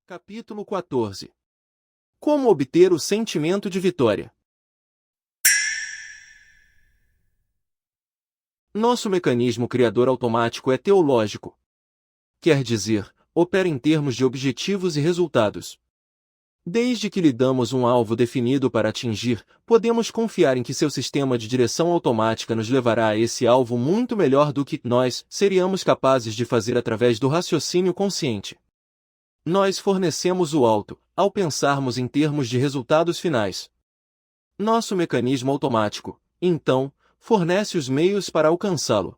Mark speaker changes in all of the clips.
Speaker 1: Capítulo 14. Como obter o sentimento de vitória? Nosso mecanismo criador automático é teológico. Quer dizer, opera em termos de objetivos e resultados. Desde que lhe damos um alvo definido para atingir, podemos confiar em que seu sistema de direção automática nos levará a esse alvo muito melhor do que nós seríamos capazes de fazer através do raciocínio consciente. Nós fornecemos o alto, ao pensarmos em termos de resultados finais. Nosso mecanismo automático, então, fornece os meios para alcançá-lo.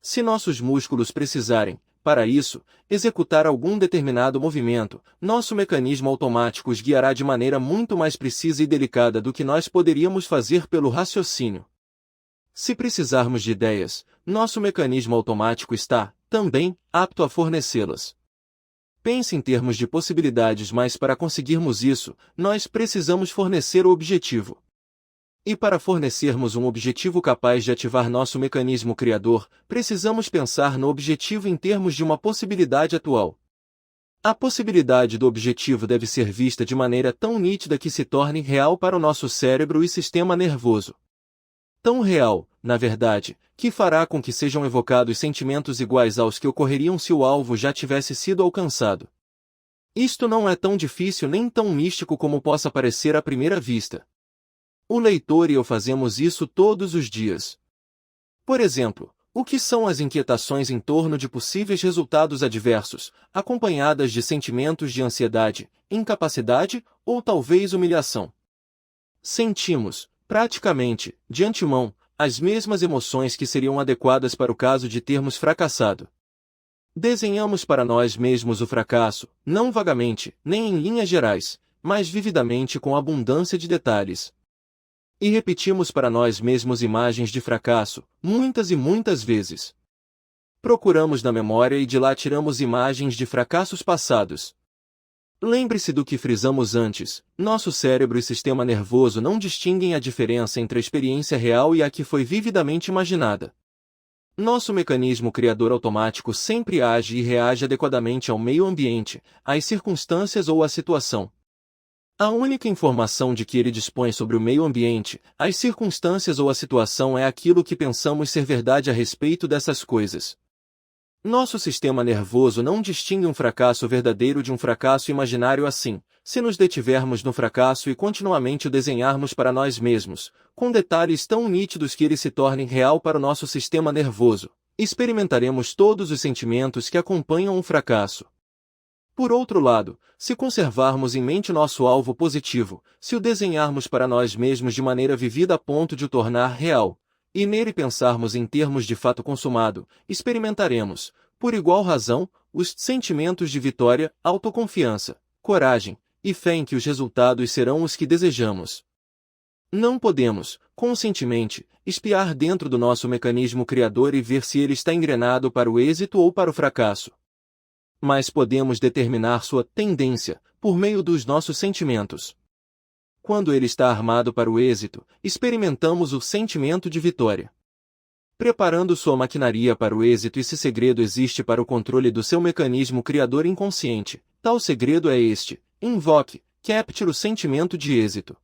Speaker 1: Se nossos músculos precisarem, para isso, executar algum determinado movimento, nosso mecanismo automático os guiará de maneira muito mais precisa e delicada do que nós poderíamos fazer pelo raciocínio. Se precisarmos de ideias, nosso mecanismo automático está, também, apto a fornecê-las. Pense em termos de possibilidades, mas para conseguirmos isso, nós precisamos fornecer o objetivo. E para fornecermos um objetivo capaz de ativar nosso mecanismo criador, precisamos pensar no objetivo em termos de uma possibilidade atual. A possibilidade do objetivo deve ser vista de maneira tão nítida que se torne real para o nosso cérebro e sistema nervoso. Tão real, na verdade, que fará com que sejam evocados sentimentos iguais aos que ocorreriam se o alvo já tivesse sido alcançado. Isto não é tão difícil nem tão místico como possa parecer à primeira vista. O leitor e eu fazemos isso todos os dias. Por exemplo, o que são as inquietações em torno de possíveis resultados adversos, acompanhadas de sentimentos de ansiedade, incapacidade ou talvez humilhação? Sentimos, praticamente, de antemão, as mesmas emoções que seriam adequadas para o caso de termos fracassado. Desenhamos para nós mesmos o fracasso, não vagamente, nem em linhas gerais, mas vividamente com abundância de detalhes. E repetimos para nós mesmos imagens de fracasso, muitas e muitas vezes. Procuramos na memória e de lá tiramos imagens de fracassos passados. Lembre-se do que frisamos antes, nosso cérebro e sistema nervoso não distinguem a diferença entre a experiência real e a que foi vividamente imaginada. Nosso mecanismo criador automático sempre age e reage adequadamente ao meio ambiente, às circunstâncias ou à situação. A única informação de que ele dispõe sobre o meio ambiente, as circunstâncias ou a situação é aquilo que pensamos ser verdade a respeito dessas coisas. Nosso sistema nervoso não distingue um fracasso verdadeiro de um fracasso imaginário assim, se nos detivermos no fracasso e continuamente o desenharmos para nós mesmos, com detalhes tão nítidos que ele se torne real para o nosso sistema nervoso, experimentaremos todos os sentimentos que acompanham um fracasso. Por outro lado, se conservarmos em mente nosso alvo positivo, se o desenharmos para nós mesmos de maneira vivida a ponto de o tornar real, e nele pensarmos em termos de fato consumado, experimentaremos, por igual razão, os sentimentos de vitória, autoconfiança, coragem e fé em que os resultados serão os que desejamos. Não podemos, conscientemente, espiar dentro do nosso mecanismo criador e ver se ele está engrenado para o êxito ou para o fracasso. Mas podemos determinar sua tendência, por meio dos nossos sentimentos. Quando ele está armado para o êxito, experimentamos o sentimento de vitória. Preparando sua maquinaria para o êxito, esse segredo existe para o controle do seu mecanismo criador inconsciente. Tal segredo é este: invoque, capture o sentimento de êxito.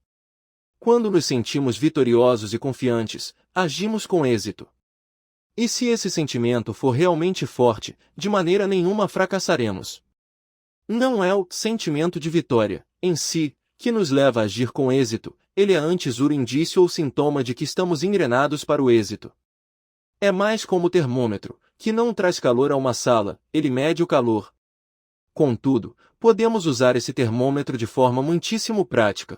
Speaker 1: Quando nos sentimos vitoriosos e confiantes, agimos com êxito. E se esse sentimento for realmente forte, de maneira nenhuma fracassaremos. Não é o sentimento de vitória, em si, que nos leva a agir com êxito, ele é antes o indício ou sintoma de que estamos engrenados para o êxito. É mais como o termômetro, que não traz calor a uma sala, ele mede o calor. Contudo, podemos usar esse termômetro de forma muitíssimo prática.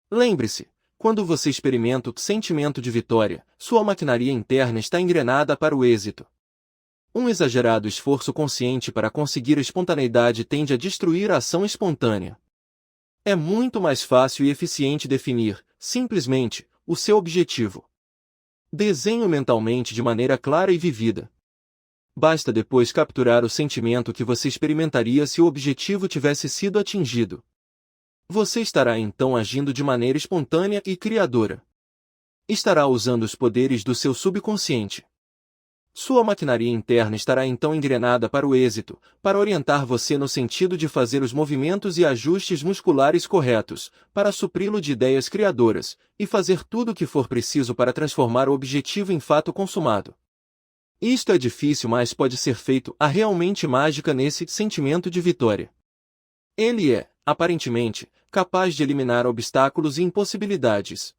Speaker 1: Lembre-se, quando você experimenta o sentimento de vitória, sua maquinaria interna está engrenada para o êxito. Um exagerado esforço consciente para conseguir a espontaneidade tende a destruir a ação espontânea. É muito mais fácil e eficiente definir, simplesmente, o seu objetivo. Desenhe-o mentalmente de maneira clara e vivida. Basta depois capturar o sentimento que você experimentaria se o objetivo tivesse sido atingido. Você estará então agindo de maneira espontânea e criadora. Estará usando os poderes do seu subconsciente. Sua maquinaria interna estará então engrenada para o êxito, para orientar você no sentido de fazer os movimentos e ajustes musculares corretos, para supri-lo de ideias criadoras, e fazer tudo o que for preciso para transformar o objetivo em fato consumado. Isto é difícil, mas pode ser feito. Há realmente mágica nesse sentimento de vitória. Ele é, aparentemente, capaz de eliminar obstáculos e impossibilidades.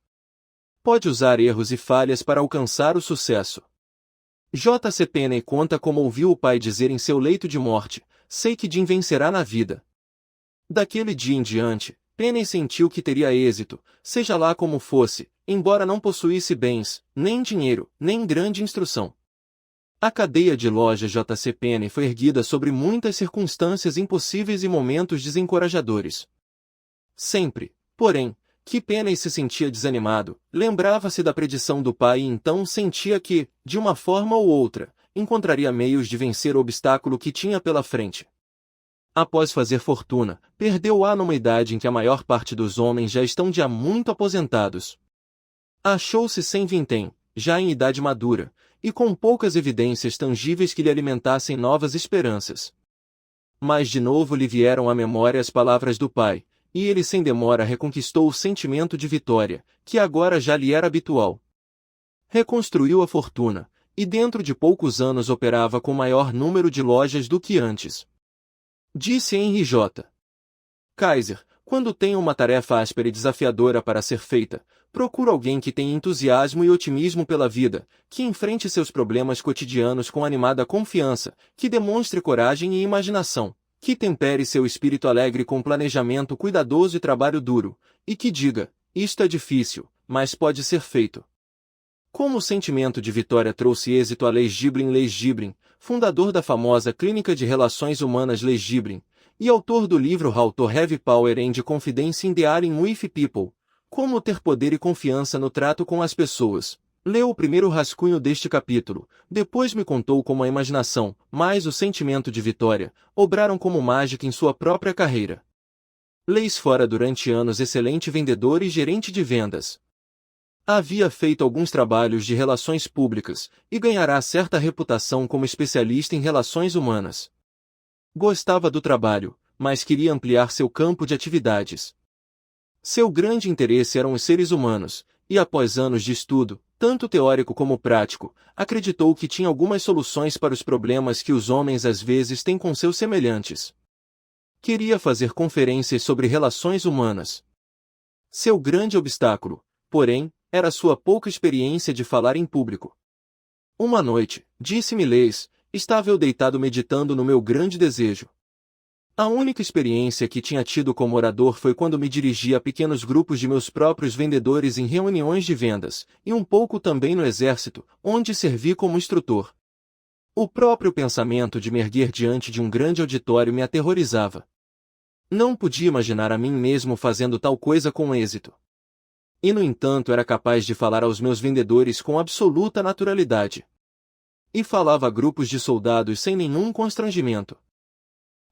Speaker 1: Pode usar erros e falhas para alcançar o sucesso. J.C. Penney conta como ouviu o pai dizer em seu leito de morte: "Sei que Jim vencerá na vida." Daquele dia em diante, Penney sentiu que teria êxito, seja lá como fosse, embora não possuísse bens, nem dinheiro, nem grande instrução. A cadeia de lojas J.C. Penney foi erguida sobre muitas circunstâncias impossíveis e momentos desencorajadores. Sempre, porém, que Penney se sentia desanimado, lembrava-se da predição do pai e então sentia que, de uma forma ou outra, encontraria meios de vencer o obstáculo que tinha pela frente. Após fazer fortuna, perdeu-a numa idade em que a maior parte dos homens já estão de há muito aposentados. Achou-se sem vintém, já em idade madura, e com poucas evidências tangíveis que lhe alimentassem novas esperanças. Mas de novo lhe vieram à memória as palavras do pai, e ele sem demora reconquistou o sentimento de vitória, que agora já lhe era habitual. Reconstruiu a fortuna, e dentro de poucos anos operava com maior número de lojas do que antes. Disse Henry J. Kaiser: "Quando tenho uma tarefa áspera e desafiadora para ser feita, procuro alguém que tenha entusiasmo e otimismo pela vida, que enfrente seus problemas cotidianos com animada confiança, que demonstre coragem e imaginação, que tempere seu espírito alegre com planejamento cuidadoso e trabalho duro, e que diga: isto é difícil, mas pode ser feito." Como o sentimento de vitória trouxe êxito a Leigh Giblin, fundador da famosa Clínica de Relações Humanas Leigh Giblin, e autor do livro How to Have Power and Confidence in Dealing with People, Como ter poder e confiança no trato com as pessoas, leu o primeiro rascunho deste capítulo, depois me contou como a imaginação, mais o sentimento de vitória, obraram como mágica em sua própria carreira. Leigh fora durante anos excelente vendedor e gerente de vendas. Havia feito alguns trabalhos de relações públicas, e ganhará certa reputação como especialista em relações humanas. Gostava do trabalho, mas queria ampliar seu campo de atividades. Seu grande interesse eram os seres humanos, e após anos de estudo, tanto teórico como prático, acreditou que tinha algumas soluções para os problemas que os homens às vezes têm com seus semelhantes. Queria fazer conferências sobre relações humanas. Seu grande obstáculo, porém, era sua pouca experiência de falar em público. Uma noite, disse-me Leigh, estava eu deitado meditando no meu grande desejo. A única experiência que tinha tido como orador foi quando me dirigi a pequenos grupos de meus próprios vendedores em reuniões de vendas, e um pouco também no exército, onde servi como instrutor. O próprio pensamento de me erguer diante de um grande auditório me aterrorizava. Não podia imaginar a mim mesmo fazendo tal coisa com êxito. E no entanto era capaz de falar aos meus vendedores com absoluta naturalidade. E falava a grupos de soldados sem nenhum constrangimento.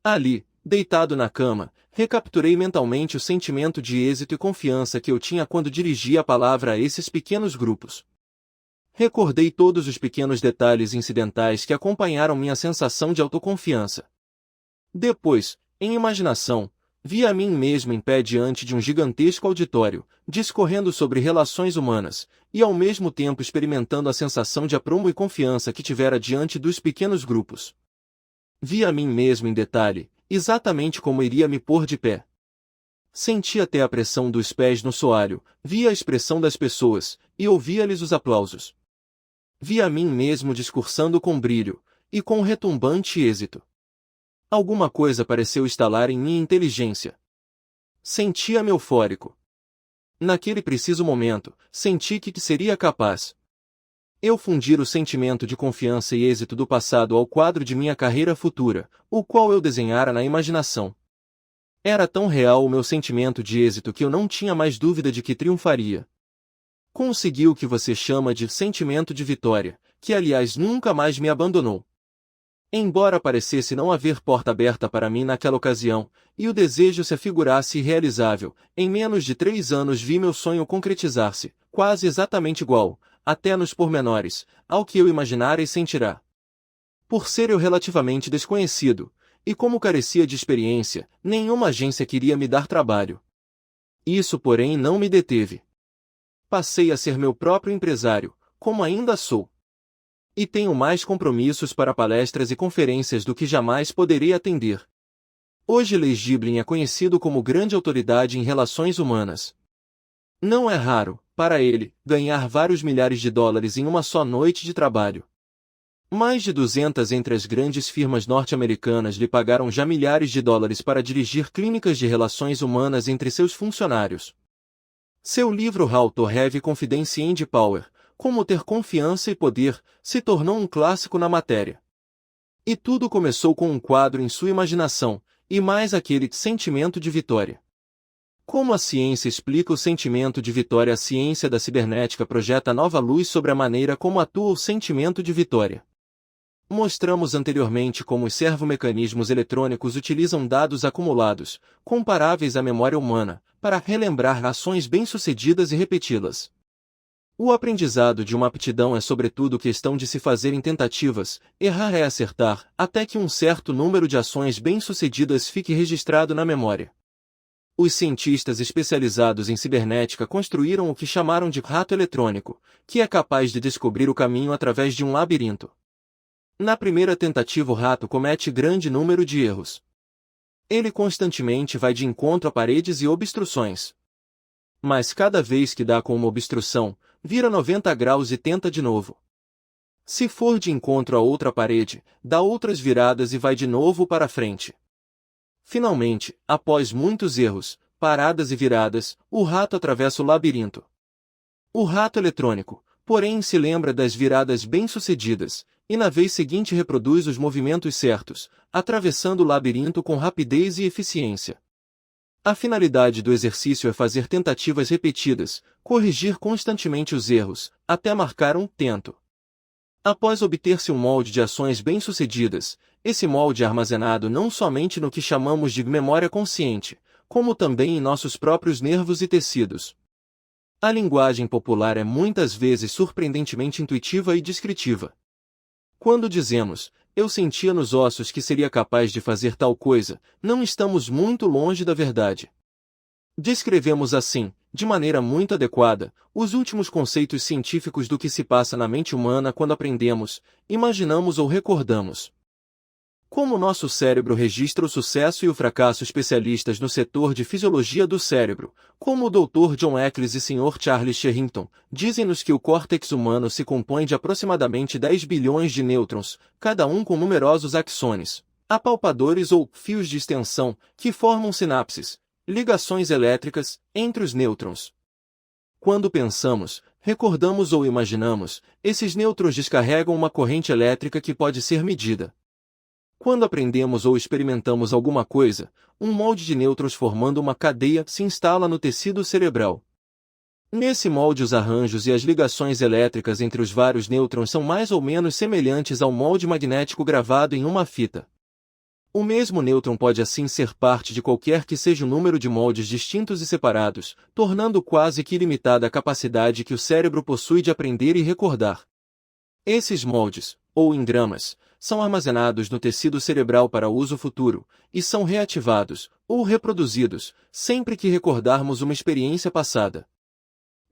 Speaker 1: Ali, deitado na cama, recapturei mentalmente o sentimento de êxito e confiança que eu tinha quando dirigia a palavra a esses pequenos grupos. Recordei todos os pequenos detalhes incidentais que acompanharam minha sensação de autoconfiança. Depois, em imaginação, vi a mim mesmo em pé diante de um gigantesco auditório, discorrendo sobre relações humanas, e ao mesmo tempo experimentando a sensação de aprumo e confiança que tivera diante dos pequenos grupos. Vi a mim mesmo em detalhe, exatamente como iria me pôr de pé. Senti até a pressão dos pés no soalho, vi a expressão das pessoas, e ouvia-lhes os aplausos. Vi a mim mesmo discursando com brilho, e com retumbante êxito. Alguma coisa pareceu estalar em minha inteligência. Sentia-me eufórico. Naquele preciso momento, senti que seria capaz. Eu fundir o sentimento de confiança e êxito do passado ao quadro de minha carreira futura, o qual eu desenhara na imaginação. Era tão real o meu sentimento de êxito que eu não tinha mais dúvida de que triunfaria. Consegui o que você chama de sentimento de vitória, que aliás nunca mais me abandonou. Embora parecesse não haver porta aberta para mim naquela ocasião, e o desejo se afigurasse irrealizável, em menos de 3 anos vi meu sonho concretizar-se, quase exatamente igual, até nos pormenores, ao que eu imaginara e sentirá. Por ser eu relativamente desconhecido, e como carecia de experiência, nenhuma agência queria me dar trabalho. Isso, porém, não me deteve. Passei a ser meu próprio empresário, como ainda sou. E tenho mais compromissos para palestras e conferências do que jamais poderei atender. Hoje Leigh Giblin é conhecido como grande autoridade em relações humanas. Não é raro, para ele, ganhar vários milhares de dólares em uma só noite de trabalho. Mais de 200 entre as grandes firmas norte-americanas lhe pagaram já milhares de dólares para dirigir clínicas de relações humanas entre seus funcionários. Seu livro How to Have Confidence and Power, Como Ter Confiança e Poder, se tornou um clássico na matéria. E tudo começou com um quadro em sua imaginação, e mais aquele sentimento de vitória. Como a ciência explica o sentimento de vitória? A ciência da cibernética projeta nova luz sobre a maneira como atua o sentimento de vitória. Mostramos anteriormente como os servomecanismos eletrônicos utilizam dados acumulados, comparáveis à memória humana, para relembrar ações bem-sucedidas e repeti-las. O aprendizado de uma aptidão é sobretudo questão de se fazerem tentativas, errar é acertar, até que um certo número de ações bem-sucedidas fique registrado na memória. Os cientistas especializados em cibernética construíram o que chamaram de rato eletrônico, que é capaz de descobrir o caminho através de um labirinto. Na primeira tentativa o rato comete grande número de erros. Ele constantemente vai de encontro a paredes e obstruções. Mas cada vez que dá com uma obstrução, vira 90 graus e tenta de novo. Se for de encontro a outra parede, dá outras viradas e vai de novo para frente. Finalmente, após muitos erros, paradas e viradas, o rato atravessa o labirinto. O rato eletrônico, porém, se lembra das viradas bem-sucedidas, e na vez seguinte reproduz os movimentos certos, atravessando o labirinto com rapidez e eficiência. A finalidade do exercício é fazer tentativas repetidas, corrigir constantemente os erros, até marcar um tento. Após obter-se um molde de ações bem-sucedidas, esse molde é armazenado não somente no que chamamos de memória consciente, como também em nossos próprios nervos e tecidos. A linguagem popular é muitas vezes surpreendentemente intuitiva e descritiva. Quando dizemos, eu sentia nos ossos que seria capaz de fazer tal coisa, não estamos muito longe da verdade. Descrevemos assim, de maneira muito adequada, os últimos conceitos científicos do que se passa na mente humana quando aprendemos, imaginamos ou recordamos. Como nosso cérebro registra o sucesso e o fracasso? Especialistas no setor de fisiologia do cérebro, como o Dr. John Eccles e Sr. Charles Sherrington, dizem-nos que o córtex humano se compõe de aproximadamente 10 bilhões de nêutrons, cada um com numerosos axônes, apalpadores ou fios de extensão, que formam sinapses, ligações elétricas, entre os nêutrons. Quando pensamos, recordamos ou imaginamos, esses nêutrons descarregam uma corrente elétrica que pode ser medida. Quando aprendemos ou experimentamos alguma coisa, um molde de nêutrons formando uma cadeia se instala no tecido cerebral. Nesse molde os arranjos e as ligações elétricas entre os vários nêutrons são mais ou menos semelhantes ao molde magnético gravado em uma fita. O mesmo nêutron pode assim ser parte de qualquer que seja o número de moldes distintos e separados, tornando quase que ilimitada a capacidade que o cérebro possui de aprender e recordar. Esses moldes, ou engramas, são armazenados no tecido cerebral para uso futuro, e são reativados, ou reproduzidos, sempre que recordarmos uma experiência passada.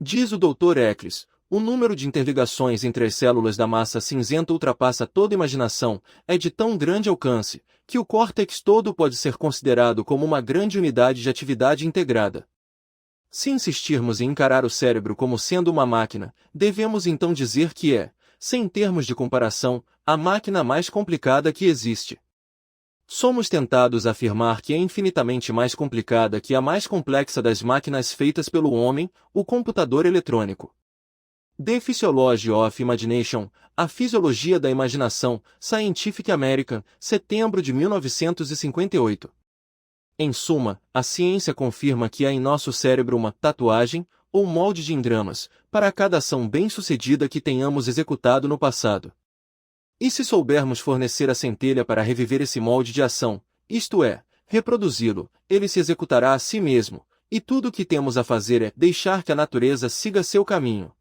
Speaker 1: Diz o Dr. Eccles, o número de interligações entre as células da massa cinzenta ultrapassa toda imaginação, é de tão grande alcance, que o córtex todo pode ser considerado como uma grande unidade de atividade integrada. Se insistirmos em encarar o cérebro como sendo uma máquina, devemos então dizer que é, sem termos de comparação, a máquina mais complicada que existe. Somos tentados a afirmar que é infinitamente mais complicada que a mais complexa das máquinas feitas pelo homem, o computador eletrônico. The Physiology of Imagination, A Fisiologia da Imaginação, Scientific American, setembro de 1958. Em suma, a ciência confirma que há em nosso cérebro uma tatuagem, ou molde de engramas, para cada ação bem-sucedida que tenhamos executado no passado. E se soubermos fornecer a centelha para reviver esse molde de ação, isto é, reproduzi-lo, ele se executará a si mesmo, e tudo o que temos a fazer é deixar que a natureza siga seu caminho.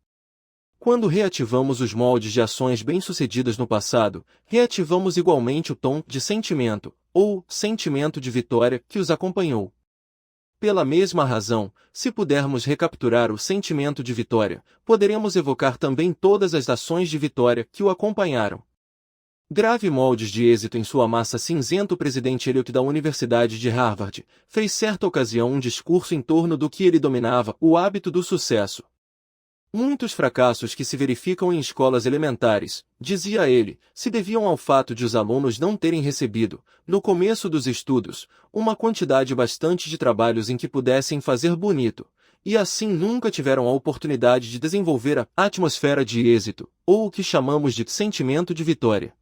Speaker 1: Quando reativamos os moldes de ações bem-sucedidas no passado, reativamos igualmente o tom de sentimento, ou sentimento de vitória, que os acompanhou. Pela mesma razão, se pudermos recapturar o sentimento de vitória, poderemos evocar também todas as ações de vitória que o acompanharam. Grave moldes de êxito em sua massa cinzenta. O presidente Eliot da Universidade de Harvard fez certa ocasião um discurso em torno do que ele dominava, o hábito do sucesso. Muitos fracassos que se verificam em escolas elementares, dizia ele, se deviam ao fato de os alunos não terem recebido, no começo dos estudos, uma quantidade bastante de trabalhos em que pudessem fazer bonito, e assim nunca tiveram a oportunidade de desenvolver a atmosfera de êxito, ou o que chamamos de sentimento de vitória.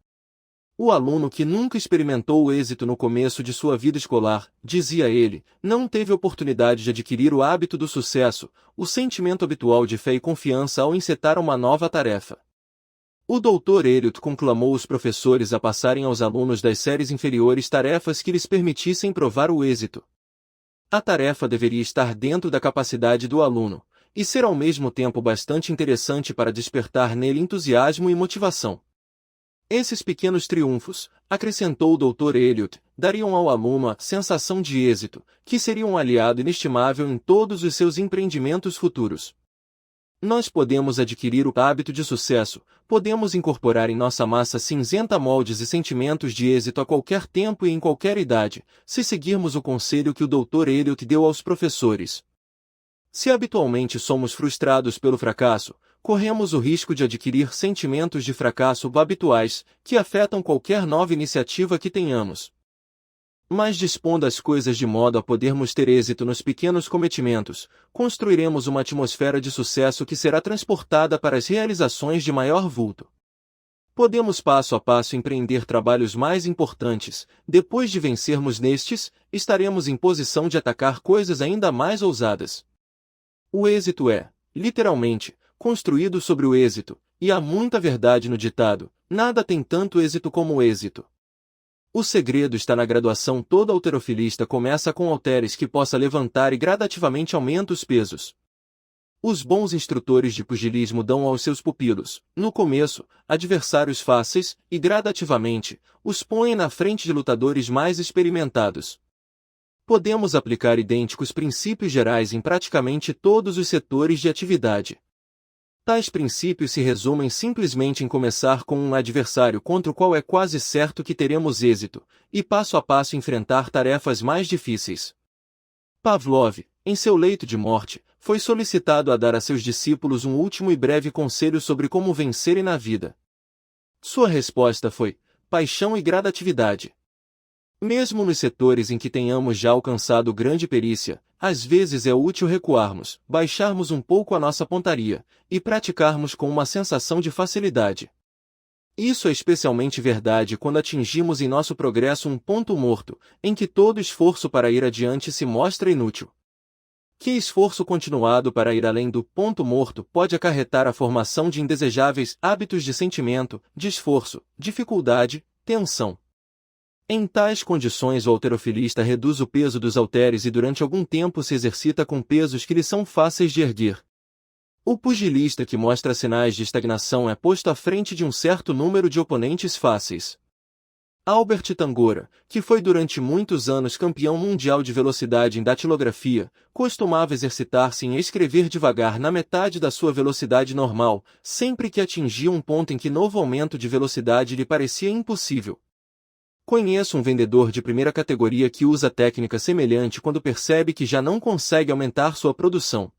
Speaker 1: O aluno que nunca experimentou o êxito no começo de sua vida escolar, dizia ele, não teve oportunidade de adquirir o hábito do sucesso, o sentimento habitual de fé e confiança ao encetar uma nova tarefa. O Dr. Eliot conclamou os professores a passarem aos alunos das séries inferiores tarefas que lhes permitissem provar o êxito. A tarefa deveria estar dentro da capacidade do aluno, e ser ao mesmo tempo bastante interessante para despertar nele entusiasmo e motivação. Esses pequenos triunfos, acrescentou o Dr. Eliot, dariam ao aluno a sensação de êxito, que seria um aliado inestimável em todos os seus empreendimentos futuros. Nós podemos adquirir o hábito de sucesso, podemos incorporar em nossa massa cinzenta moldes e sentimentos de êxito a qualquer tempo e em qualquer idade, se seguirmos o conselho que o Dr. Eliot deu aos professores. Se habitualmente somos frustrados pelo fracasso, corremos o risco de adquirir sentimentos de fracasso habituais, que afetam qualquer nova iniciativa que tenhamos. Mas dispondo as coisas de modo a podermos ter êxito nos pequenos cometimentos, construiremos uma atmosfera de sucesso que será transportada para as realizações de maior vulto. Podemos passo a passo empreender trabalhos mais importantes, depois de vencermos nestes, estaremos em posição de atacar coisas ainda mais ousadas. O êxito é, literalmente, construído sobre o êxito, e há muita verdade no ditado, nada tem tanto êxito como o êxito. O segredo está na graduação. Todo halterofilista começa com halteres que possa levantar e gradativamente aumenta os pesos. Os bons instrutores de pugilismo dão aos seus pupilos, no começo, adversários fáceis, e gradativamente, os põem na frente de lutadores mais experimentados. Podemos aplicar idênticos princípios gerais em praticamente todos os setores de atividade. Tais princípios se resumem simplesmente em começar com um adversário contra o qual é quase certo que teremos êxito, e passo a passo enfrentar tarefas mais difíceis. Pavlov, em seu leito de morte, foi solicitado a dar a seus discípulos um último e breve conselho sobre como vencerem na vida. Sua resposta foi: paixão e gradatividade. Mesmo nos setores em que tenhamos já alcançado grande perícia, às vezes é útil recuarmos, baixarmos um pouco a nossa pontaria, e praticarmos com uma sensação de facilidade. Isso é especialmente verdade quando atingimos em nosso progresso um ponto morto, em que todo esforço para ir adiante se mostra inútil. Que esforço continuado para ir além do ponto morto pode acarretar a formação de indesejáveis hábitos de sentimento, de esforço, dificuldade, tensão. Em tais condições o halterofilista reduz o peso dos halteres e durante algum tempo se exercita com pesos que lhe são fáceis de erguer. O pugilista que mostra sinais de estagnação é posto à frente de um certo número de oponentes fáceis. Albert Tangora, que foi durante muitos anos campeão mundial de velocidade em datilografia, costumava exercitar-se em escrever devagar na metade da sua velocidade normal, sempre que atingia um ponto em que novo aumento de velocidade lhe parecia impossível. Conheço um vendedor de primeira categoria que usa técnica semelhante quando percebe que já não consegue aumentar sua produção.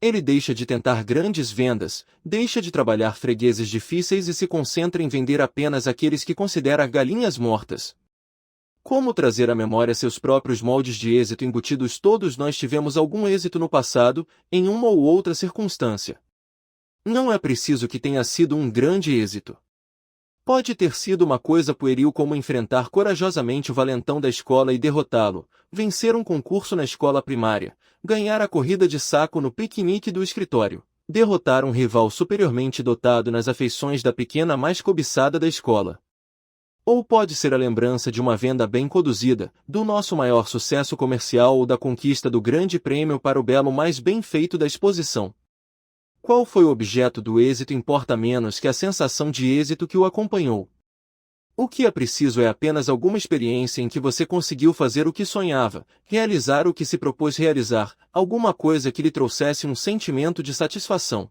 Speaker 1: Ele deixa de tentar grandes vendas, deixa de trabalhar fregueses difíceis e se concentra em vender apenas aqueles que considera galinhas mortas. Como trazer à memória seus próprios moldes de êxito embutidos? Todos nós tivemos algum êxito no passado, em uma ou outra circunstância. Não é preciso que tenha sido um grande êxito. Pode ter sido uma coisa pueril como enfrentar corajosamente o valentão da escola e derrotá-lo, vencer um concurso na escola primária, ganhar a corrida de saco no piquenique do escritório, derrotar um rival superiormente dotado nas afeições da pequena mais cobiçada da escola. Ou pode ser a lembrança de uma venda bem conduzida, do nosso maior sucesso comercial ou da conquista do grande prêmio para o belo mais bem feito da exposição. Qual foi o objeto do êxito importa menos que a sensação de êxito que o acompanhou. O que é preciso é apenas alguma experiência em que você conseguiu fazer o que sonhava, realizar o que se propôs realizar, alguma coisa que lhe trouxesse um sentimento de satisfação.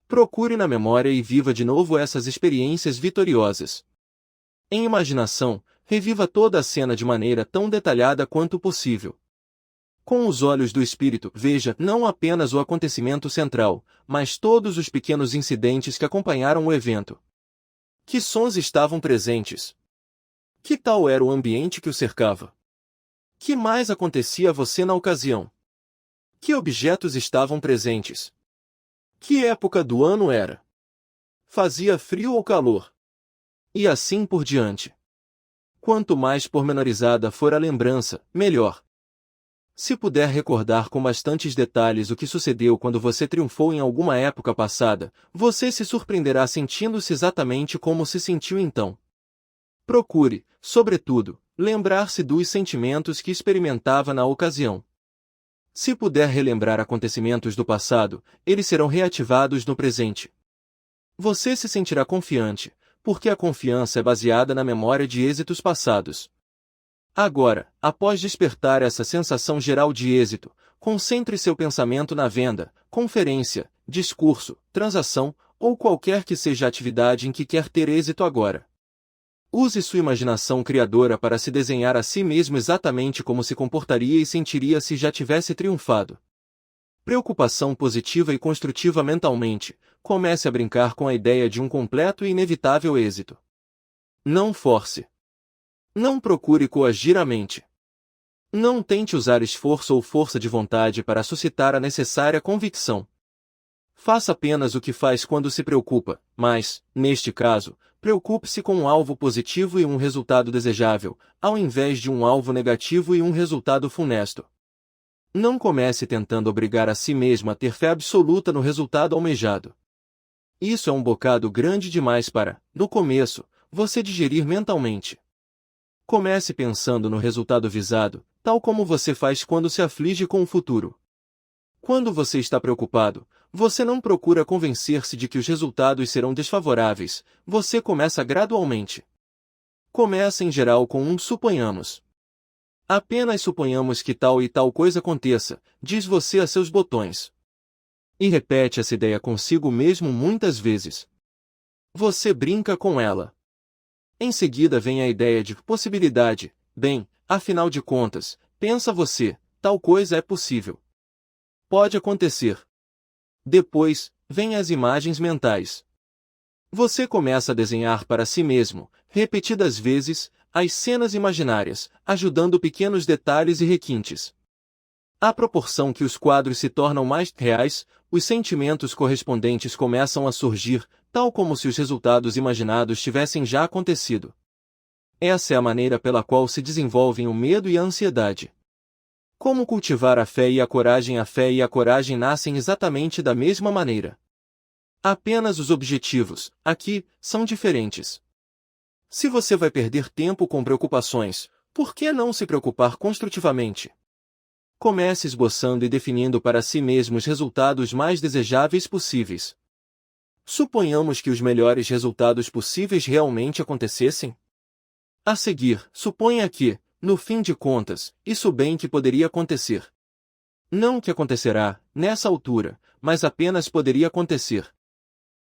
Speaker 1: Procure na memória e viva de novo essas experiências vitoriosas. Em imaginação, reviva toda a cena de maneira tão detalhada quanto possível. Com os olhos do espírito, veja não apenas o acontecimento central, mas todos os pequenos incidentes que acompanharam o evento. Que sons estavam presentes? Que tal era o ambiente que o cercava? Que mais acontecia a você na ocasião? Que objetos estavam presentes? Que época do ano era? Fazia frio ou calor? E assim por diante. Quanto mais pormenorizada for a lembrança, melhor. Se puder recordar com bastantes detalhes o que sucedeu quando você triunfou em alguma época passada, você se surpreenderá sentindo-se exatamente como se sentiu então. Procure, sobretudo, lembrar-se dos sentimentos que experimentava na ocasião. Se puder relembrar acontecimentos do passado, eles serão reativados no presente. Você se sentirá confiante, porque a confiança é baseada na memória de êxitos passados. Agora, após despertar essa sensação geral de êxito, concentre seu pensamento na venda, conferência, discurso, transação, ou qualquer que seja a atividade em que quer ter êxito agora. Use sua imaginação criadora para se desenhar a si mesmo exatamente como se comportaria e sentiria se já tivesse triunfado. Preocupação positiva e construtiva mentalmente, comece a brincar com a ideia de um completo e inevitável êxito. Não force. Não procure coagir a mente. Não tente usar esforço ou força de vontade para suscitar a necessária convicção. Faça apenas o que faz quando se preocupa, mas, neste caso, preocupe-se com um alvo positivo e um resultado desejável, ao invés de um alvo negativo e um resultado funesto. Não comece tentando obrigar a si mesmo a ter fé absoluta no resultado almejado. Isso é um bocado grande demais para, no começo, você digerir mentalmente. Comece pensando no resultado visado, tal como você faz quando se aflige com o futuro. Quando você está preocupado, você não procura convencer-se de que os resultados serão desfavoráveis, você começa gradualmente. Começa em geral com um suponhamos. Apenas suponhamos que tal e tal coisa aconteça, diz você a seus botões. E repete essa ideia consigo mesmo muitas vezes. Você brinca com ela. Em seguida vem a ideia de possibilidade. Bem, afinal de contas, pensa você, tal coisa é possível. Pode acontecer. Depois, vêm as imagens mentais. Você começa a desenhar para si mesmo, repetidas vezes, as cenas imaginárias, ajudando pequenos detalhes e requintes. À proporção que os quadros se tornam mais reais, os sentimentos correspondentes começam a surgir, tal como se os resultados imaginados tivessem já acontecido. Essa é a maneira pela qual se desenvolvem o medo e a ansiedade. Como cultivar a fé e a coragem? A fé e a coragem nascem exatamente da mesma maneira. Apenas os objetivos, aqui, são diferentes. Se você vai perder tempo com preocupações, por que não se preocupar construtivamente? Comece esboçando e definindo para si mesmo os resultados mais desejáveis possíveis. Suponhamos que os melhores resultados possíveis realmente acontecessem. A seguir, suponha que, no fim de contas, isso bem que poderia acontecer. Não que acontecerá, nessa altura, mas apenas poderia acontecer.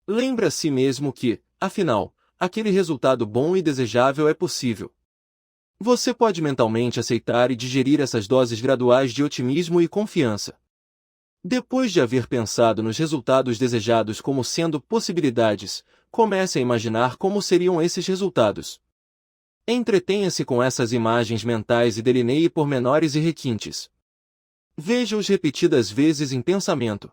Speaker 1: Lembre a si mesmo que, afinal, aquele resultado bom e desejável é possível. Você pode mentalmente aceitar e digerir essas doses graduais de otimismo e confiança. Depois de haver pensado nos resultados desejados como sendo possibilidades, comece a imaginar como seriam esses resultados. Entretenha-se com essas imagens mentais e delineie pormenores e requintes. Veja-os repetidas vezes em pensamento.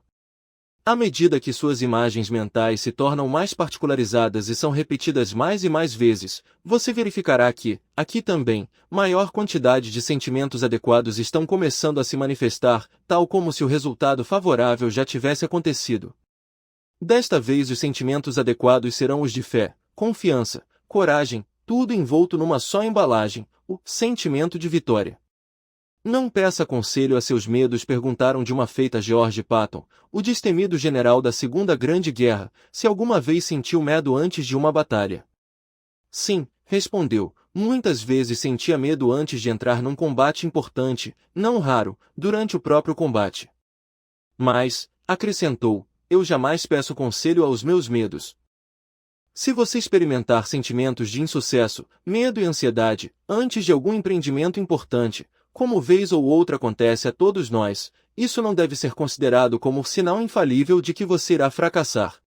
Speaker 1: À medida que suas imagens mentais se tornam mais particularizadas e são repetidas mais e mais vezes, você verificará que, aqui também, maior quantidade de sentimentos adequados estão começando a se manifestar, tal como se o resultado favorável já tivesse acontecido. Desta vez os sentimentos adequados serão os de fé, confiança, coragem, tudo envolto numa só embalagem, o sentimento de vitória. Não peça conselho a seus medos, perguntaram de uma feita George Patton, o destemido general da Segunda Grande Guerra, se alguma vez sentiu medo antes de uma batalha. Sim, respondeu, muitas vezes sentia medo antes de entrar num combate importante, não raro, durante o próprio combate. Mas, acrescentou, eu jamais peço conselho aos meus medos. Se você experimentar sentimentos de insucesso, medo e ansiedade, antes de algum empreendimento importante, como vez ou outra acontece a todos nós, isso não deve ser considerado como sinal infalível de que você irá fracassar.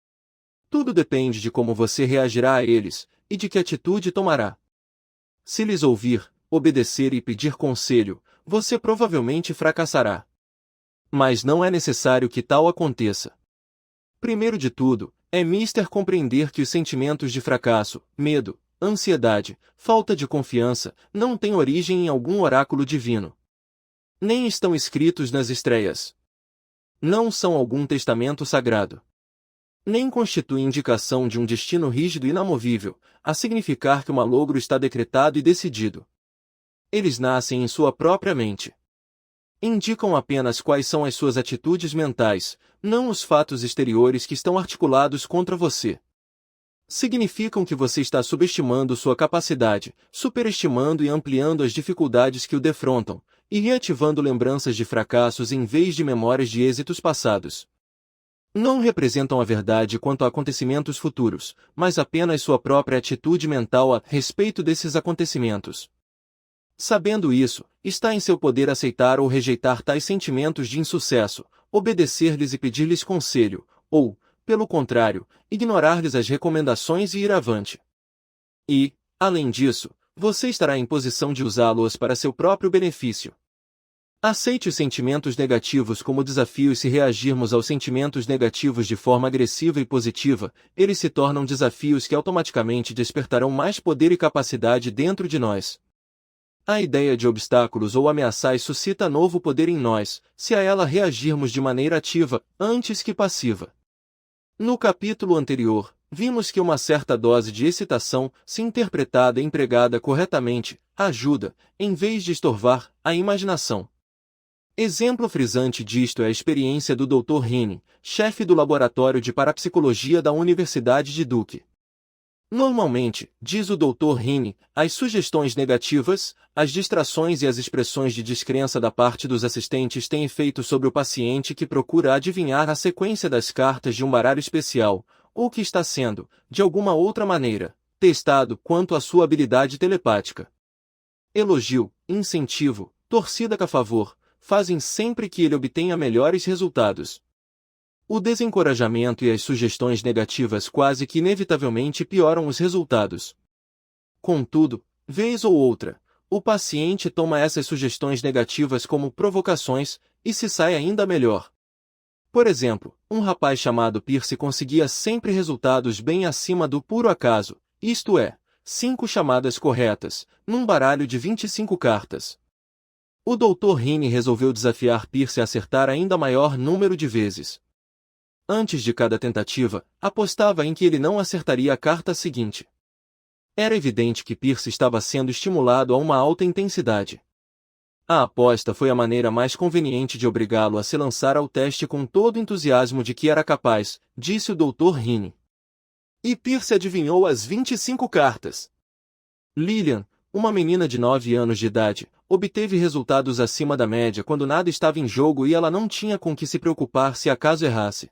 Speaker 1: Tudo depende de como você reagirá a eles, e de que atitude tomará. Se lhes ouvir, obedecer e pedir conselho, você provavelmente fracassará. Mas não é necessário que tal aconteça. Primeiro de tudo, é mister compreender que os sentimentos de fracasso, medo, ansiedade, falta de confiança, não têm origem em algum oráculo divino. Nem estão escritos nas estreias. Não são algum testamento sagrado. Nem constituem indicação de um destino rígido e inamovível, a significar que o malogro está decretado e decidido. Eles nascem em sua própria mente. Indicam apenas quais são as suas atitudes mentais, não os fatos exteriores que estão articulados contra você. Significam que você está subestimando sua capacidade, superestimando e ampliando as dificuldades que o defrontam, e reativando lembranças de fracassos em vez de memórias de êxitos passados. Não representam a verdade quanto a acontecimentos futuros, mas apenas sua própria atitude mental a respeito desses acontecimentos. Sabendo isso, está em seu poder aceitar ou rejeitar tais sentimentos de insucesso, obedecer-lhes e pedir-lhes conselho, ou, pelo contrário, ignorar-lhes as recomendações e ir avante. E, além disso, você estará em posição de usá-los para seu próprio benefício. Aceite os sentimentos negativos como desafios. Se reagirmos aos sentimentos negativos de forma agressiva e positiva, eles se tornam desafios que automaticamente despertarão mais poder e capacidade dentro de nós. A ideia de obstáculos ou ameaças suscita novo poder em nós, se a ela reagirmos de maneira ativa, antes que passiva. No capítulo anterior, vimos que uma certa dose de excitação, se interpretada e empregada corretamente, ajuda, em vez de estorvar, a imaginação. Exemplo frisante disto é a experiência do Dr. Heaney, chefe do laboratório de parapsicologia da Universidade de Duke. Normalmente, diz o Dr. Heaney, as sugestões negativas, as distrações e as expressões de descrença da parte dos assistentes têm efeito sobre o paciente que procura adivinhar a sequência das cartas de um baralho especial, ou que está sendo, de alguma outra maneira, testado quanto à sua habilidade telepática. Elogio, incentivo, torcida a favor, fazem sempre que ele obtenha melhores resultados. O desencorajamento e as sugestões negativas quase que inevitavelmente pioram os resultados. Contudo, vez ou outra, o paciente toma essas sugestões negativas como provocações, e se sai ainda melhor. Por exemplo, um rapaz chamado Pierce conseguia sempre resultados bem acima do puro acaso, isto é, 5 chamadas corretas, num baralho de 25 cartas. O Dr. Heaney resolveu desafiar Pierce a acertar ainda maior número de vezes. Antes de cada tentativa, apostava em que ele não acertaria a carta seguinte. Era evidente que Pierce estava sendo estimulado a uma alta intensidade. A aposta foi a maneira mais conveniente de obrigá-lo a se lançar ao teste com todo o entusiasmo de que era capaz, disse o Dr. Heaney. E Pierce adivinhou as 25 cartas. Lillian, uma menina de 9 anos de idade, obteve resultados acima da média quando nada estava em jogo e ela não tinha com que se preocupar se acaso errasse.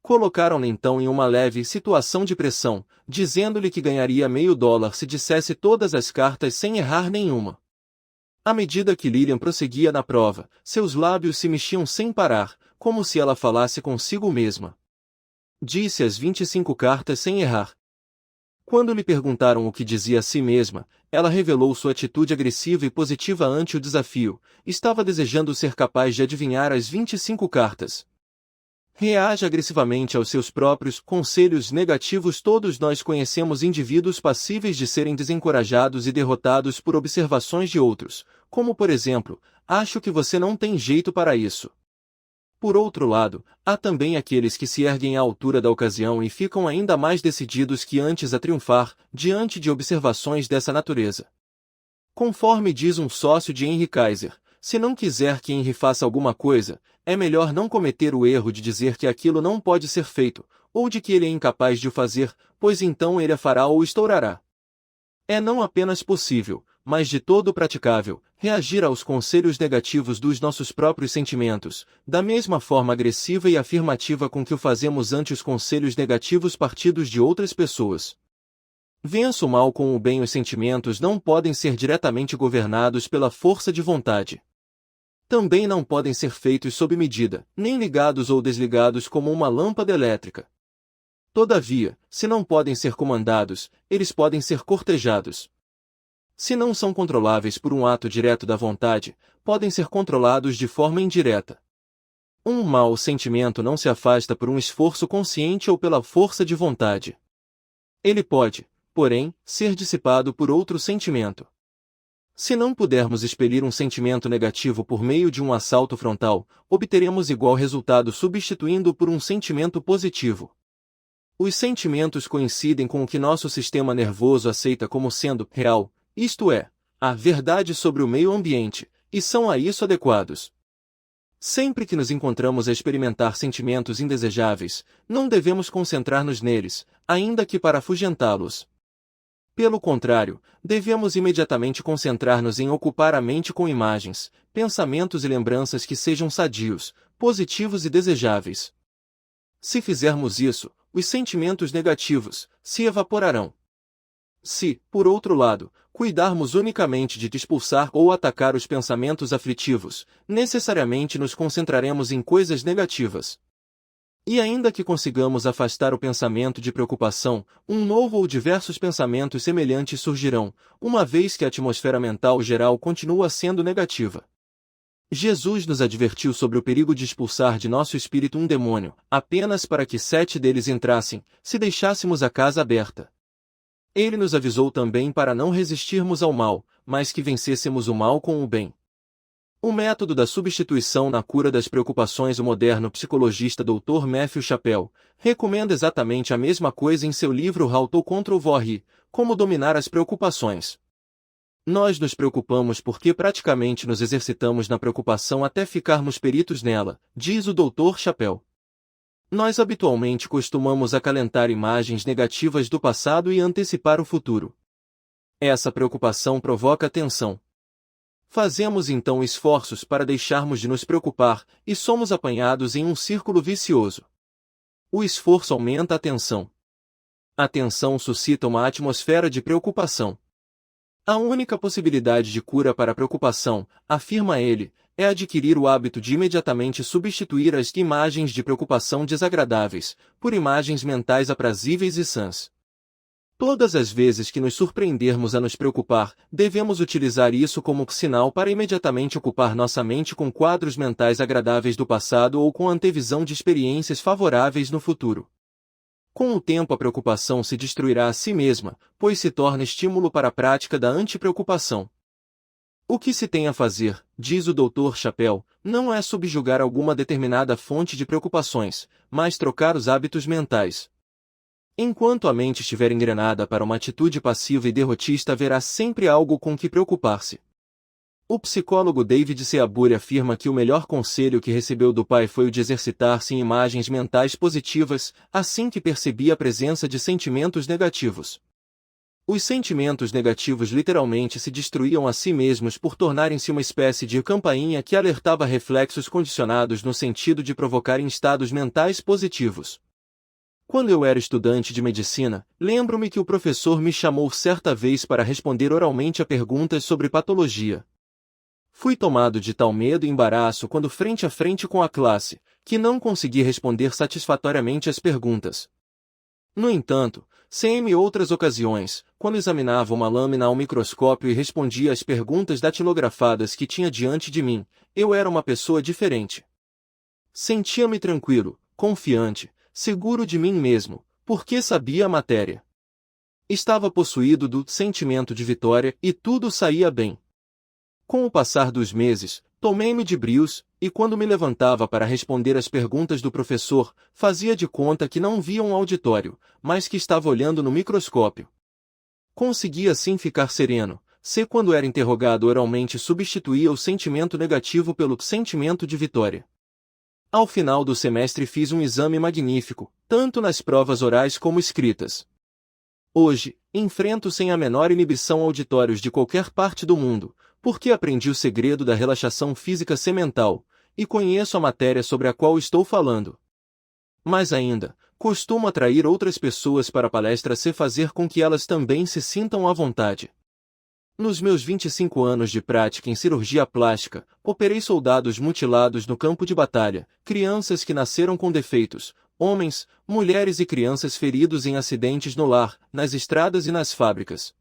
Speaker 1: Colocaram-na então em uma leve situação de pressão, dizendo-lhe que ganharia $0,5 se dissesse todas as cartas sem errar nenhuma. À medida que Lillian prosseguia na prova, seus lábios se mexiam sem parar, como se ela falasse consigo mesma. Disse as 25 cartas sem errar. Quando lhe perguntaram o que dizia a si mesma, ela revelou sua atitude agressiva e positiva ante o desafio. Estava desejando ser capaz de adivinhar as 25 cartas. Reage agressivamente aos seus próprios conselhos negativos. Todos nós conhecemos indivíduos passíveis de serem desencorajados e derrotados por observações de outros, como por exemplo, acho que você não tem jeito para isso. Por outro lado, há também aqueles que se erguem à altura da ocasião e ficam ainda mais decididos que antes a triunfar, diante de observações dessa natureza. Conforme diz um sócio de Henry Kaiser, se não quiser que Henry faça alguma coisa, é melhor não cometer o erro de dizer que aquilo não pode ser feito, ou de que ele é incapaz de o fazer, pois então ele a fará ou estourará. É não apenas possível, mas de todo praticável, reagir aos conselhos negativos dos nossos próprios sentimentos, da mesma forma agressiva e afirmativa com que o fazemos ante os conselhos negativos partidos de outras pessoas. Vença o mal com o bem. Os sentimentos não podem ser diretamente governados pela força de vontade. Também não podem ser feitos sob medida, nem ligados ou desligados como uma lâmpada elétrica. Todavia, se não podem ser comandados, eles podem ser cortejados. Se não são controláveis por um ato direto da vontade, podem ser controlados de forma indireta. Um mau sentimento não se afasta por um esforço consciente ou pela força de vontade. Ele pode, porém, ser dissipado por outro sentimento. Se não pudermos expelir um sentimento negativo por meio de um assalto frontal, obteremos igual resultado substituindo-o por um sentimento positivo. Os sentimentos coincidem com o que nosso sistema nervoso aceita como sendo real, isto é, a verdade sobre o meio ambiente, e são a isso adequados. Sempre que nos encontramos a experimentar sentimentos indesejáveis, não devemos concentrar-nos neles, ainda que para afugentá-los. Pelo contrário, devemos imediatamente concentrar-nos em ocupar a mente com imagens, pensamentos e lembranças que sejam sadios, positivos e desejáveis. Se fizermos isso, os sentimentos negativos se evaporarão. Se, por outro lado, cuidarmos unicamente de expulsar ou atacar os pensamentos aflitivos, necessariamente nos concentraremos em coisas negativas. E ainda que consigamos afastar o pensamento de preocupação, um novo ou diversos pensamentos semelhantes surgirão, uma vez que a atmosfera mental geral continua sendo negativa. Jesus nos advertiu sobre o perigo de expulsar de nosso espírito um demônio, apenas para que 7 deles entrassem, se deixássemos a casa aberta. Ele nos avisou também para não resistirmos ao mal, mas que vencêssemos o mal com o bem. O método da substituição na cura das preocupações. O moderno psicologista Dr. Matthew Chappell recomenda exatamente a mesma coisa em seu livro How to Control Worry, Como Dominar as Preocupações. Nós nos preocupamos porque praticamente nos exercitamos na preocupação até ficarmos peritos nela, diz o Dr. Chappell. Nós habitualmente costumamos acalentar imagens negativas do passado e antecipar o futuro. Essa preocupação provoca tensão. Fazemos então esforços para deixarmos de nos preocupar, e somos apanhados em um círculo vicioso. O esforço aumenta a tensão. A tensão suscita uma atmosfera de preocupação. A única possibilidade de cura para a preocupação, afirma ele, é adquirir o hábito de imediatamente substituir as imagens de preocupação desagradáveis, por imagens mentais aprazíveis e sãs. Todas as vezes que nos surpreendermos a nos preocupar, devemos utilizar isso como sinal para imediatamente ocupar nossa mente com quadros mentais agradáveis do passado ou com antevisão de experiências favoráveis no futuro. Com o tempo a preocupação se destruirá a si mesma, pois se torna estímulo para a prática da antipreocupação. O que se tem a fazer, diz o Dr. Chappell, não é subjugar alguma determinada fonte de preocupações, mas trocar os hábitos mentais. Enquanto a mente estiver engrenada para uma atitude passiva e derrotista, haverá sempre algo com que preocupar-se. O psicólogo David Seabury afirma que o melhor conselho que recebeu do pai foi o de exercitar-se em imagens mentais positivas, assim que percebia a presença de sentimentos negativos. Os sentimentos negativos literalmente se destruíam a si mesmos por tornarem-se uma espécie de campainha que alertava reflexos condicionados no sentido de provocarem estados mentais positivos. Quando eu era estudante de medicina, lembro-me que o professor me chamou certa vez para responder oralmente a perguntas sobre patologia. Fui tomado de tal medo e embaraço quando frente a frente com a classe, que não consegui responder satisfatoriamente as perguntas. No entanto, sem outras ocasiões, quando examinava uma lâmina ao microscópio e respondia às perguntas datilografadas que tinha diante de mim, eu era uma pessoa diferente. Sentia-me tranquilo, confiante, seguro de mim mesmo, porque sabia a matéria. Estava possuído do sentimento de vitória e tudo saía bem. Com o passar dos meses, tomei-me de brios, e quando me levantava para responder às perguntas do professor, fazia de conta que não via um auditório, mas que estava olhando no microscópio. Consegui assim ficar sereno, C. Quando era interrogado oralmente substituía o sentimento negativo pelo sentimento de vitória. Ao final do semestre fiz um exame magnífico, tanto nas provas orais como escritas. Hoje, enfrento sem a menor inibição auditórios de qualquer parte do mundo, porque aprendi o segredo da relaxação física semental, e conheço a matéria sobre a qual estou falando. Mais ainda, costumo atrair outras pessoas para a palestra e fazer com que elas também se sintam à vontade. Nos meus 25 anos de prática em cirurgia plástica, operei soldados mutilados no campo de batalha, crianças que nasceram com defeitos, homens, mulheres e crianças feridos em acidentes no lar, nas estradas e nas fábricas.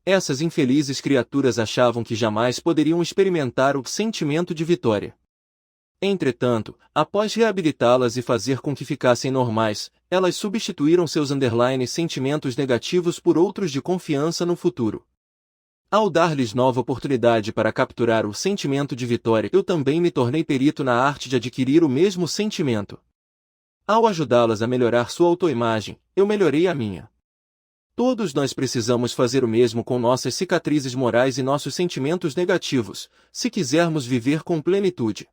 Speaker 1: Essas infelizes criaturas achavam que jamais poderiam experimentar o sentimento de vitória. Entretanto, após reabilitá-las e fazer com que ficassem normais, elas substituíram seus sentimentos negativos por outros de confiança no futuro. Ao dar-lhes nova oportunidade para capturar o sentimento de vitória, eu também me tornei perito na arte de adquirir o mesmo sentimento. Ao ajudá-las a melhorar sua autoimagem, eu melhorei a minha. Todos nós precisamos fazer o mesmo com nossas cicatrizes morais e nossos sentimentos negativos, se quisermos viver com plenitude.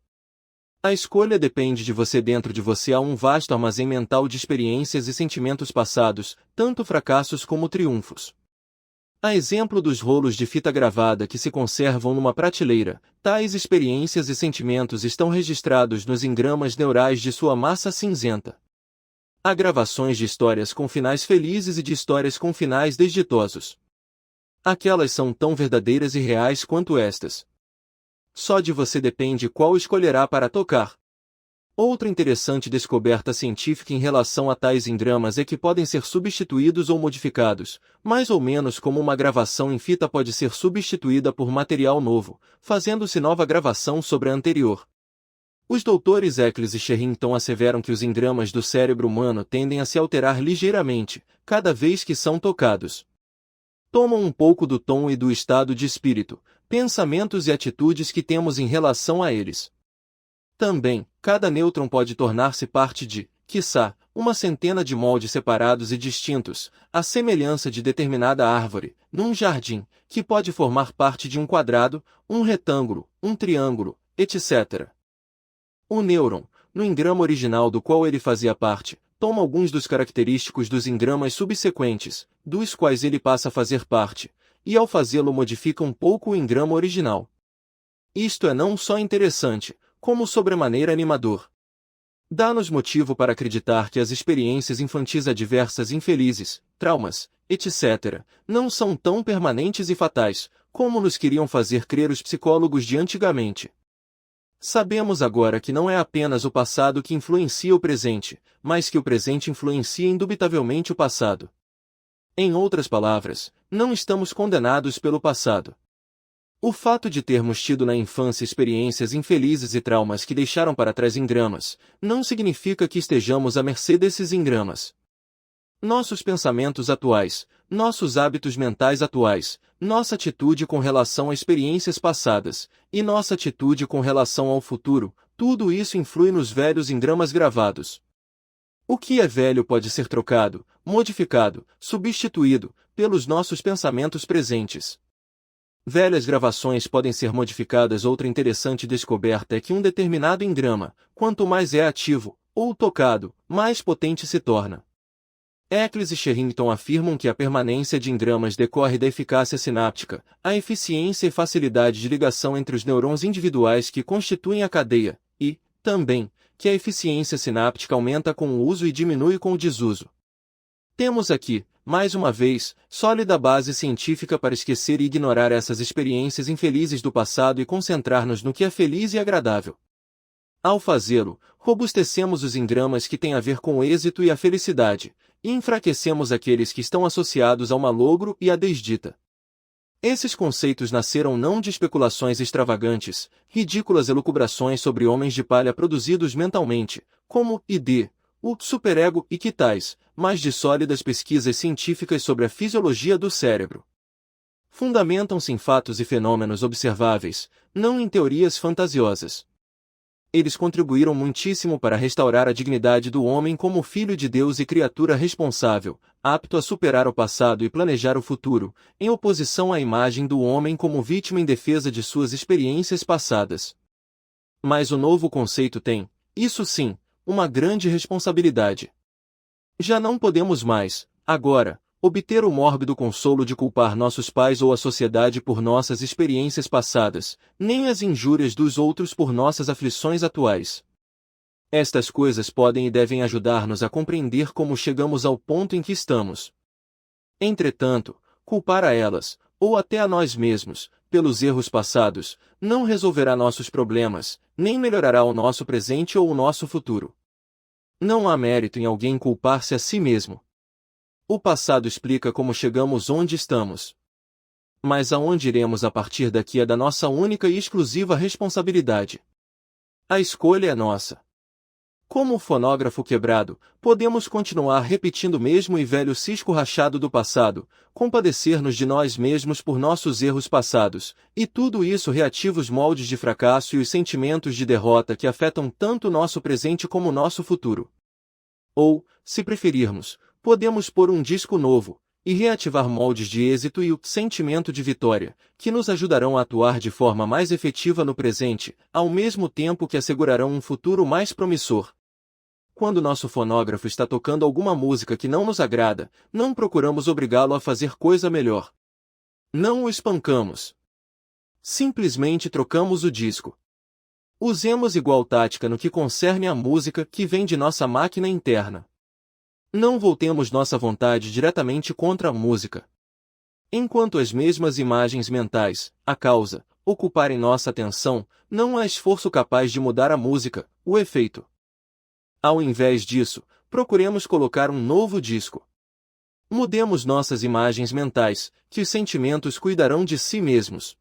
Speaker 1: A escolha depende de você. Dentro de você há um vasto armazém mental de experiências e sentimentos passados, tanto fracassos como triunfos. A exemplo dos rolos de fita gravada que se conservam numa prateleira, tais experiências e sentimentos estão registrados nos engramas neurais de sua massa cinzenta. Há gravações de histórias com finais felizes e de histórias com finais desditosos. Aquelas são tão verdadeiras e reais quanto estas. Só de você depende qual escolherá para tocar. Outra interessante descoberta científica em relação a tais engramas é que podem ser substituídos ou modificados, mais ou menos como uma gravação em fita pode ser substituída por material novo, fazendo-se nova gravação sobre a anterior. Os doutores Eccles e Sherrington asseveram que os engramas do cérebro humano tendem a se alterar ligeiramente, cada vez que são tocados. Tomam um pouco do tom e do estado de espírito, pensamentos e atitudes que temos em relação a eles. Também, cada nêutron pode tornar-se parte de, quiçá, uma centena de moldes separados e distintos, à semelhança de determinada árvore, num jardim, que pode formar parte de um quadrado, um retângulo, um triângulo, etc. O nêuron, no engrama original do qual ele fazia parte, toma alguns dos característicos dos engramas subsequentes, dos quais ele passa a fazer parte, e ao fazê-lo modifica um pouco o engrama original. Isto é não só interessante, como sobremaneira animador. Dá-nos motivo para acreditar que as experiências infantis adversas infelizes, traumas, etc., não são tão permanentes e fatais, como nos queriam fazer crer os psicólogos de antigamente. Sabemos agora que não é apenas o passado que influencia o presente, mas que o presente influencia indubitavelmente o passado. Em outras palavras, não estamos condenados pelo passado. O fato de termos tido na infância experiências infelizes e traumas que deixaram para trás engramas, não significa que estejamos à mercê desses engramas. Nossos pensamentos atuais, nossos hábitos mentais atuais, nossa atitude com relação a experiências passadas, e nossa atitude com relação ao futuro, tudo isso influi nos velhos engramas gravados. O que é velho pode ser trocado, modificado, substituído, pelos nossos pensamentos presentes. Velhas gravações podem ser modificadas. Outra interessante descoberta é que um determinado engrama, quanto mais é ativo, ou tocado, mais potente se torna. Eccles e Sherrington afirmam que a permanência de engramas decorre da eficácia sináptica, a eficiência e facilidade de ligação entre os neurônios individuais que constituem a cadeia, e, também, que a eficiência sináptica aumenta com o uso e diminui com o desuso. Temos aqui, mais uma vez, sólida base científica para esquecer e ignorar essas experiências infelizes do passado e concentrar-nos no que é feliz e agradável. Ao fazê-lo, robustecemos os engramas que têm a ver com o êxito e a felicidade, e enfraquecemos aqueles que estão associados ao malogro e à desdita. Esses conceitos nasceram não de especulações extravagantes, ridículas elucubrações sobre homens de palha produzidos mentalmente, como ID, o superego e que tais, mas de sólidas pesquisas científicas sobre a fisiologia do cérebro. Fundamentam-se em fatos e fenômenos observáveis, não em teorias fantasiosas. Eles contribuíram muitíssimo para restaurar a dignidade do homem como filho de Deus e criatura responsável, apto a superar o passado e planejar o futuro, em oposição à imagem do homem como vítima em defesa de suas experiências passadas. Mas o novo conceito tem, isso sim, uma grande responsabilidade. Já não podemos mais, agora, obter o mórbido consolo de culpar nossos pais ou a sociedade por nossas experiências passadas, nem as injúrias dos outros por nossas aflições atuais. Estas coisas podem e devem ajudar-nos a compreender como chegamos ao ponto em que estamos. Entretanto, culpar a elas, ou até a nós mesmos, pelos erros passados, não resolverá nossos problemas, nem melhorará o nosso presente ou o nosso futuro. Não há mérito em alguém culpar-se a si mesmo. O passado explica como chegamos onde estamos. Mas aonde iremos a partir daqui é da nossa única e exclusiva responsabilidade. A escolha é nossa. Como o fonógrafo quebrado, podemos continuar repetindo o mesmo e velho cisco rachado do passado, compadecer-nos de nós mesmos por nossos erros passados, e tudo isso reativa os moldes de fracasso e os sentimentos de derrota que afetam tanto o nosso presente como o nosso futuro. Ou, se preferirmos, podemos pôr um disco novo, e reativar moldes de êxito e o sentimento de vitória, que nos ajudarão a atuar de forma mais efetiva no presente, ao mesmo tempo que assegurarão um futuro mais promissor. Quando nosso fonógrafo está tocando alguma música que não nos agrada, não procuramos obrigá-lo a fazer coisa melhor. Não o espancamos. Simplesmente trocamos o disco. Usemos igual tática no que concerne à música que vem de nossa máquina interna. Não voltemos nossa vontade diretamente contra a música. Enquanto as mesmas imagens mentais, a causa, ocuparem nossa atenção, não há esforço capaz de mudar a música, o efeito. Ao invés disso, procuremos colocar um novo disco. Mudemos nossas imagens mentais, que os sentimentos cuidarão de si mesmos.